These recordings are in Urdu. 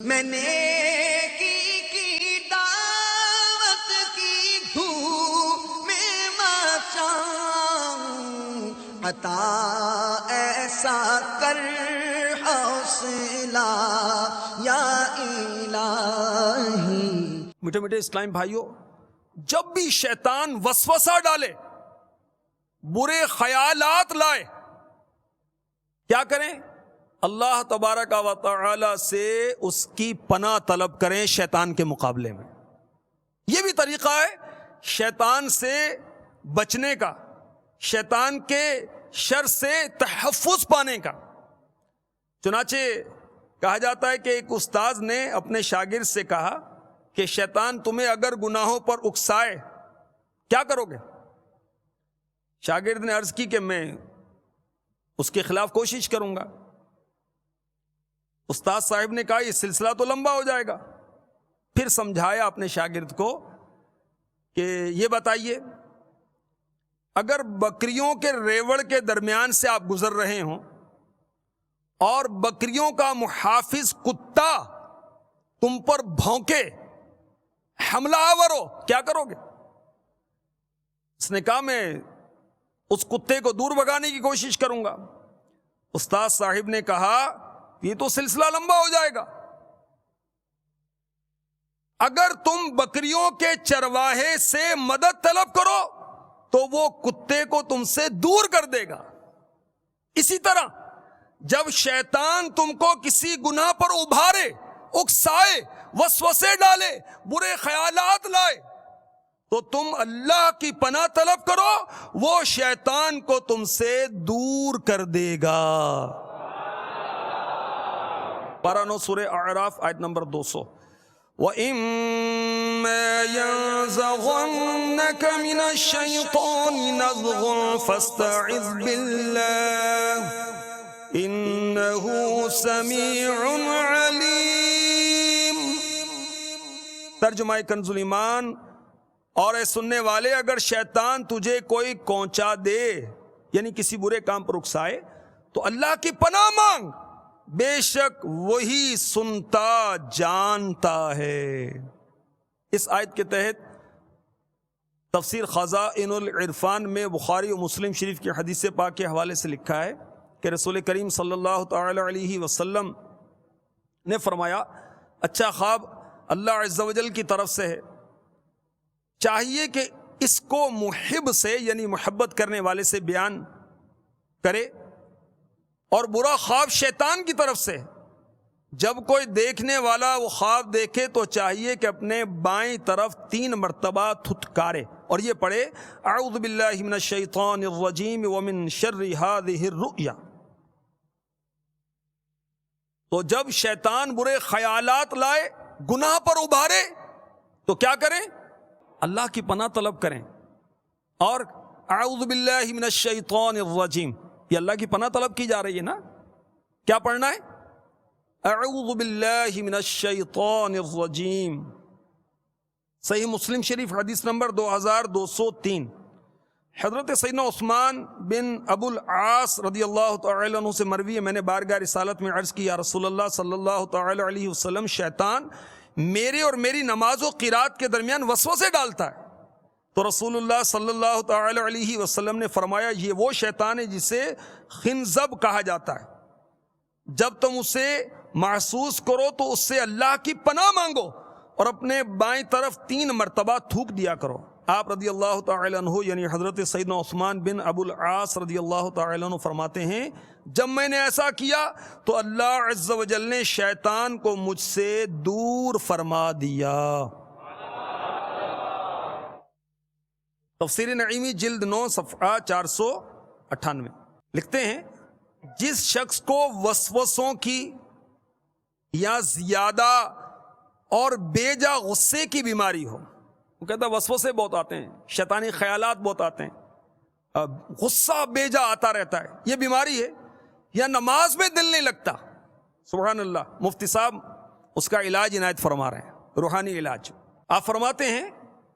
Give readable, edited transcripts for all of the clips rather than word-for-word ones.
میں نے کی دعوت کی دھوم میں مچاؤں، عطا ایسا کر حوصلہ یا الہی۔ میٹھے میٹھے اسلام بھائیوں، جب بھی شیطان وسوسہ ڈالے، برے خیالات لائے، کیا کریں؟ اللہ تبارک و تعالی سے اس کی پناہ طلب کریں شیطان کے مقابلے میں۔ یہ بھی طریقہ ہے شیطان سے بچنے کا، شیطان کے شر سے تحفظ پانے کا۔ چنانچہ کہا جاتا ہے کہ ایک استاذ نے اپنے شاگرد سے کہا کہ شیطان تمہیں اگر گناہوں پر اکسائے کیا کرو گے؟ شاگرد نے عرض کی کہ میں اس کے خلاف کوشش کروں گا۔ استاد صاحب نے کہا یہ سلسلہ تو لمبا ہو جائے گا۔ پھر سمجھایا اپنے شاگرد کو کہ یہ بتائیے، اگر بکریوں کے ریوڑ کے درمیان سے آپ گزر رہے ہوں اور بکریوں کا محافظ کتا تم پر بھونکے، حملہ آور ہو، کیا کرو گے؟ اس نے کہا میں اس کتے کو دور بھگانے کی کوشش کروں گا۔ استاد صاحب نے کہا یہ تو سلسلہ لمبا ہو جائے گا۔ اگر تم بکریوں کے چرواہے سے مدد طلب کرو تو وہ کتے کو تم سے دور کر دے گا۔ اسی طرح جب شیطان تم کو کسی گناہ پر ابھارے، اکسائے، وسوسے ڈالے، برے خیالات لائے، تو تم اللہ کی پناہ طلب کرو، وہ شیطان کو تم سے دور کر دے گا۔ پارہ 9 سورہ اعراف آیت نمبر 200۔ وَإِمَّا يَنزَغَنَّكَ مِنَ الشَّيْطَانِ نَزْغٌ فَاسْتَعِذْ بِاللَّهِ إِنَّهُ سَمِيعٌ عَلِيمٌ۔ ترجمہ کنز الایمان۔ اور اے سننے والے، اگر شیطان تجھے کوئی کونچا دے، یعنی کسی برے کام پر اکسائے، تو اللہ کی پناہ مانگ، بے شک وہی سنتا جانتا ہے۔ اس آیت کے تحت تفسیر خزائن العرفان میں بخاری و مسلم شریف کی حدیث پاک کے حوالے سے لکھا ہے کہ رسول کریم صلی اللہ تعالی علیہ وسلم نے فرمایا، اچھا خواب اللہ عز و جل کی طرف سے ہے، چاہیے کہ اس کو محب سے، یعنی محبت کرنے والے سے بیان کرے، اور برا خواب شیطان کی طرف سے۔ جب کوئی دیکھنے والا وہ خواب دیکھے تو چاہیے کہ اپنے بائیں طرف 3 مرتبہ تھتکارے اور یہ پڑھے، اعوذ باللہ من الشیطان الرجیم ومن شر ہذہ الرؤیا۔ تو جب شیطان برے خیالات لائے، گناہ پر ابھارے، تو کیا کریں؟ اللہ کی پناہ طلب کریں، اور اعوذ باللہ من الشیطان الرجیم، یہ اللہ کی پناہ طلب کی جا رہی ہے نا۔ کیا پڑھنا ہے؟ اعوذ باللہ من الشیطان الرجیم۔ صحیح مسلم شریف حدیث نمبر 2203۔ حضرت سیدنا عثمان بن ابو العاص رضی اللہ تعالی عنہ سے مروی ہے، میں نے بارگاہ رسالت میں عرض کی، یا رسول اللہ صلی اللہ تعالی علیہ وسلم، شیطان میرے اور میری نماز و قرات کے درمیان وسوسے ڈالتا ہے۔ تو رسول اللہ صلی اللہ تعالی علیہ وسلم نے فرمایا، یہ وہ شیطان ہے جسے خنزب کہا جاتا ہے، جب تم اسے محسوس کرو تو اس سے اللہ کی پناہ مانگو اور اپنے بائیں طرف 3 مرتبہ تھوک دیا کرو۔ آپ رضی اللہ تعالی عنہ، یعنی حضرت سیدنا عثمان بن ابو العاص رضی اللہ تعالی عنہ فرماتے ہیں، جب میں نے ایسا کیا تو اللہ عز و جل نے شیطان کو مجھ سے دور فرما دیا۔ تفسیر نعیمی جلد 9 صفحہ 498 لکھتے ہیں، جس شخص کو وسوسوں کی یا زیادہ اور بے جا غصے کی بیماری ہو، وہ کہتا ہے وسوسے بہت آتے ہیں، شیطانی خیالات بہت آتے ہیں، غصہ بے جا آتا رہتا ہے، یہ بیماری ہے، یا نماز میں دل نہیں لگتا، سبحان اللہ، مفتی صاحب اس کا علاج عنایت فرما رہے ہیں، روحانی علاج۔ آپ فرماتے ہیں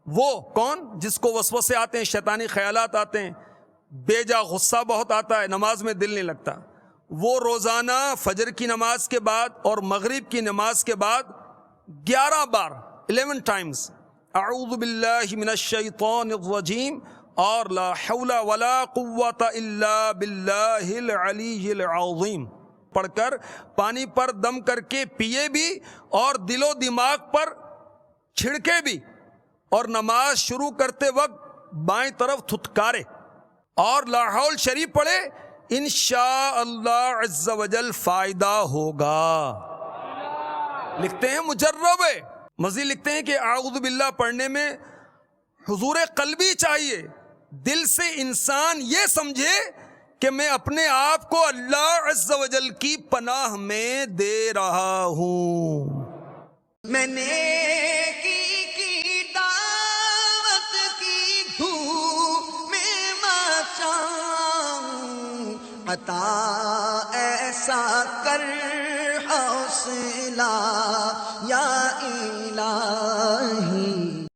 وہ کون جس کو وسوسے آتے ہیں، شیطانی خیالات آتے ہیں، بے جا غصہ بہت آتا ہے، نماز میں دل نہیں لگتا، وہ روزانہ فجر کی نماز کے بعد اور مغرب کی نماز کے بعد 11 بار 11 ٹائمز اعوذ باللہ من الشیطان الرجیم اور لا حول ولا قوت الا باللہ العلی العظیم پڑھ کر پانی پر دم کر کے پیے بھی اور دل و دماغ پر چھڑکے بھی، اور نماز شروع کرتے وقت بائیں طرف تھتکارے اور لا حول شریف پڑھے، انشاءاللہ عز و جل فائدہ ہوگا۔ لکھتے ہیں مجرب ہے، مزید لکھتے ہیں کہ اعوذ باللہ پڑھنے میں حضور قلبی چاہیے، دل سے انسان یہ سمجھے کہ میں اپنے آپ کو اللہ عز و جل کی پناہ میں دے رہا ہوں۔ میں نیکی کی دعوت کی دھوم میں مچاؤں، عطا ایسا کر حوصلہ یا الہی